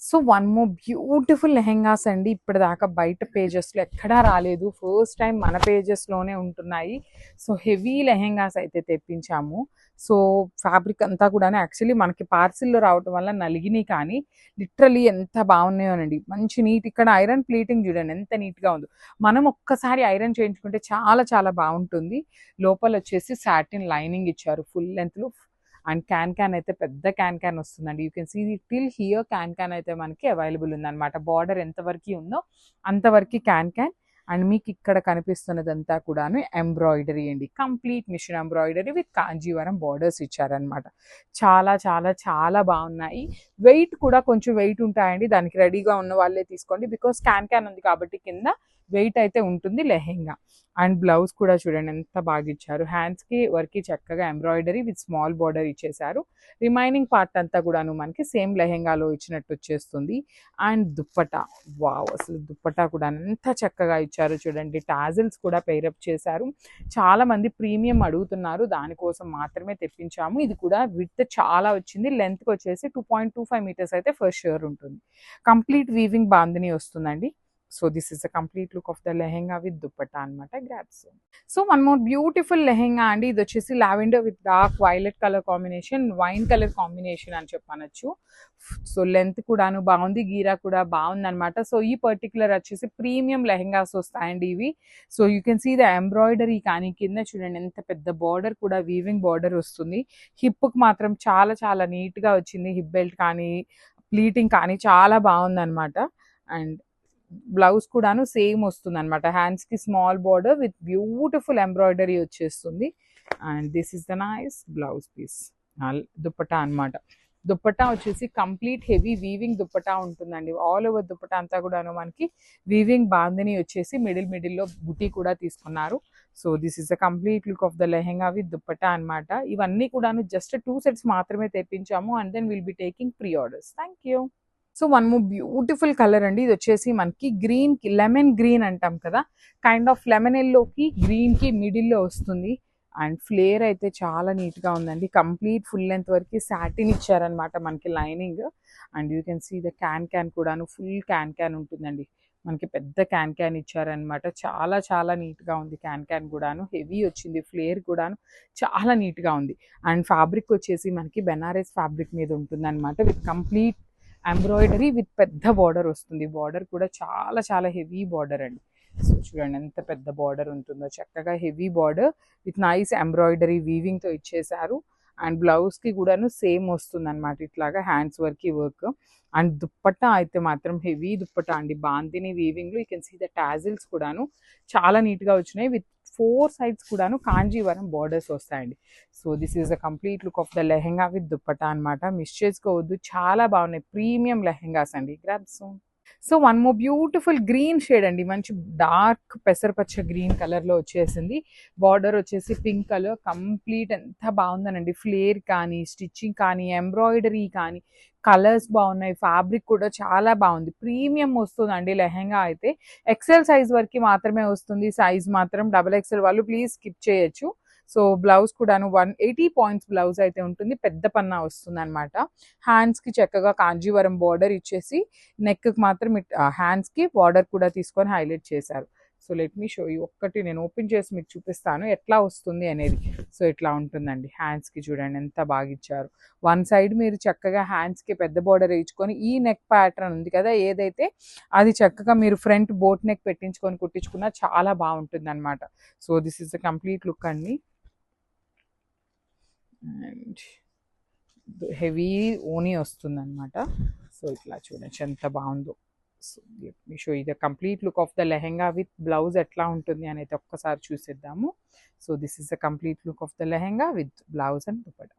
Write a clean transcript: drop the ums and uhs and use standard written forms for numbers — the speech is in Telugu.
So one more beautiful lehengas అండి. ఇప్పటిదాకా బయట పేజెస్లో ఎక్కడా రాలేదు, ఫస్ట్ టైం మన పేజెస్లోనే ఉంటున్నాయి. సో హెవీ లెహెంగాస్ అయితే తెప్పించాము. సో ఫ్యాబ్రిక్ అంతా కూడా యాక్చువల్లీ మనకి పార్సిల్లో రావటం వల్ల నలిగినాయి, కానీ లిటరలీ ఎంత బాగున్నాయోనండి. మంచి నీట్, ఇక్కడ ఐరన్ ప్లీటింగ్ చూడండి ఎంత నీట్గా ఉందో. మనం ఒక్కసారి ఐరన్ చేయించుకుంటే చాలా చాలా బాగుంటుంది. లోపల వచ్చేసి సాటిన్ లైనింగ్ ఇచ్చారు ఫుల్ లెంత్లో. అండ్ క్యాన్ అయితే పెద్ద క్యాన్ వస్తుందండి. You can see till here can అయితే మనకి అవైలబుల్ ఉందన్నమాట. బార్డర్ ఎంతవరకు ఉందో అంతవరకు క్యాన్. అండ్ మీకు ఇక్కడ కనిపిస్తున్నదంతా కూడాను ఎంబ్రాయిడరీ అండి. Complete machine embroidery with Kanjeevaram borders ఇచ్చారనమాట. చాలా చాలా చాలా బాగున్నాయి. వెయిట్ కూడా కొంచెం వెయిట్ ఉంటాయండి, దానికి రెడీగా ఉన్న వాళ్ళే తీసుకోండి. బికాస్ క్యాన్ ఉంది కాబట్టి కింద వెయిట్ అయితే ఉంటుంది లెహెంగా. అండ్ బ్లౌజ్ కూడా చూడండి ఎంత బాగా ఇచ్చారు. హ్యాండ్స్కి వర్క్కి చక్కగా ఎంబ్రాయిడరీ విత్ స్మాల్ బార్డర్ ఇచ్చేసారు. రిమైనింగ్ పార్ట్ అంతా కూడాను మనకి సేమ్ లెహెంగాలో ఇచ్చినట్టు వచ్చేస్తుంది. అండ్ దుప్పటా, వావ్, అసలు దుప్పటా కూడా ఎంత చక్కగా ఇచ్చారు చూడండి. టాజిల్స్ కూడా పేరప్ చేశారు. చాలా మంది ప్రీమియం అడుగుతున్నారు, దానికోసం మాత్రమే తెప్పించాము. ఇది కూడా విడ్త్ చాలా వచ్చింది. లెంత్కి వచ్చేసి 2.25 మీటర్స్ అయితే ఫర్ ష్యూర్ ఉంటుంది. కంప్లీట్ వీవింగ్ బాందిని వస్తుందండి. So this is the complete look of the lehenga with dupatta అనమాట. గ్రాప్స్. So one more beautiful lehenga అండి. ఇది వచ్చేసి lavender with dark violet colour combination, wine colour combination అని చెప్పనొచ్చు. సో లెంత్ కూడాను బాగుంది, గీరా కూడా బాగుంది అనమాట. సో ఈ పర్టికులర్ వచ్చేసి ప్రీమియం లెహెంగాస్ వస్తాయండి ఇవి. So you can see the embroidery, కానీ కింద చూడండి ఎంత పెద్ద బార్డర్ కూడా వీవింగ్ బార్డర్ వస్తుంది. హిప్కి మాత్రం చాలా చాలా నీట్గా వచ్చింది. హిప్ బెల్ట్ కానీ ప్లీటింగ్ కానీ చాలా బాగుంది అనమాట. అండ్ బ్లౌజ్ కూడాను సేమ్ వస్తుంది అనమాట. హ్యాండ్స్కి small border with beautiful embroidery వచ్చేస్తుంది. And this is the nice blouse piece. Dupatta అనమాట. దుప్పటా వచ్చేసి కంప్లీట్ హెవీ వీవింగ్ దుప్పటా ఉంటుందండి. ఆల్ ఓవర్ దుప్పటా అంతా కూడాను మనకి వీవింగ్ బాందిని వచ్చేసి మిడిల్లో బుటీ కూడా తీసుకున్నారు. So this is the complete look of the lehenga with dupatta అనమాట. ఇవన్నీ కూడాను జస్ట్ 2 సెట్స్ మాత్రమే తెప్పించాము. And then will be taking pre orders. Thank you. So one more beautiful colour అండి. ఇది వచ్చేసి మనకి గ్రీన్కి లెమన్ గ్రీన్ అంటాం కదా, కైండ్ ఆఫ్ లెమన్ ఎల్లోకి గ్రీన్కి మిడిల్లో వస్తుంది. అండ్ ఫ్లేర్ అయితే చాలా నీట్గా ఉందండి. కంప్లీట్ ఫుల్ లెంత్ వరకు సాటిన్ ఇచ్చారనమాట మనకి lining. And you can see the can కూడాను ఫుల్ క్యాన్ ఉంటుందండి. మనకి పెద్ద క్యాన్ ఇచ్చారనమాట. చాలా చాలా నీట్గా ఉంది. క్యాన్ కూడాను హెవీ వచ్చింది. ఫ్లేర్ కూడాను చాలా నీట్గా ఉంది. అండ్ ఫ్యాబ్రిక్ వచ్చేసి మనకి బెనారస్ ఫ్యాబ్రిక్ మీద ఉంటుందన్నమాట. విత్ కంప్లీట్ ఎంబ్రాయిడరీ విత్ పెద్ద బార్డర్ వస్తుంది. బార్డర్ కూడా చాలా చాలా హెవీ బార్డర్ అండి. సో చూడండి ఎంత పెద్ద బార్డర్ ఉంటుందో. చక్కగా heavy border with nice embroidery వీవింగ్తో ఇచ్చేసారు. అండ్ బ్లౌజ్కి కూడాను సేమ్ వస్తుంది అనమాట, ఇట్లాగా hands work work. And dupatta అయితే మాత్రం హెవీ దుప్పట్టా అండి. బాందిని వీవింగ్లో you can see the tassels కూడాను చాలా నీట్గా వచ్చినాయి. విత్ 4 సైడ్స్ కూడాను కాంజీవరం బార్డర్స్ వస్తాయండి. So this is the complete look of the lehenga with dupatta అనమాట. మిస్ చేసుకోవద్దు, చాలా బాగున్నాయి. ప్రీమియం లెహెంగాస్ అండి. Grab soon. So one more beautiful green shade అండి. మంచి డార్క్ పెసరపచ్చ గ్రీన్ కలర్లో వచ్చేసింది. బార్డర్ వచ్చేసి పింక్ కలర్. కంప్లీట్ ఎంత బాగుందనండి. ఫ్లేర్ కానీ స్టిచ్చింగ్ కానీ ఎంబ్రాయిడరీ కానీ కలర్స్ బాగున్నాయి. ఫ్యాబ్రిక్ కూడా చాలా బాగుంది. ప్రీమియం వస్తుందండి లెహెంగా అయితే. ఎక్సెల్ సైజ్ వరకు మాత్రమే వస్తుంది. సైజ్ మాత్రం XXL వాళ్ళు ప్లీజ్ స్కిప్ చేయొచ్చు. సో బ్లౌజ్ కూడాను 180 పాయింట్స్ బ్లౌజ్ అయితే ఉంటుంది. పెద్ద పన్నా వస్తుంది అనమాట. హ్యాండ్స్కి చక్కగా కాంజీవరం బార్డర్ ఇచ్చేసి నెక్కి మాత్రం హ్యాండ్స్కి బార్డర్ కూడా తీసుకొని హైలైట్ చేశారు. So let me show you. ఒక్కటి నేను ఓపెన్ చేసి మీకు చూపిస్తాను ఎట్లా వస్తుంది అనేది. సో ఇట్లా ఉంటుందండి. హ్యాండ్స్కి చూడండి ఎంత బాగా ఇచ్చారు. వన్ సైడ్ మీరు చక్కగా హ్యాండ్స్కి పెద్ద బార్డర్ వేయించుకొని ఈ నెక్ ప్యాటర్న్ ఉంది కదా ఏదైతే, అది చక్కగా మీరు ఫ్రంట్ బోట్ నెక్ పెట్టించుకొని కుట్టించుకున్నా చాలా బాగుంటుంది అనమాట. So this is the complete look అండి. అండ్ హెవీ ఓనీ వస్తుంది అనమాట. సో ఇట్లా చూడండి ఎంత బాగుందో. సో లెట్ మీ షో ఇది complete look of the lehenga with blouse ఎట్లా ఉంటుంది అనేది ఒక్కసారి చూసేద్దాము. So this is the complete look of the lehenga with blouse and dupatta.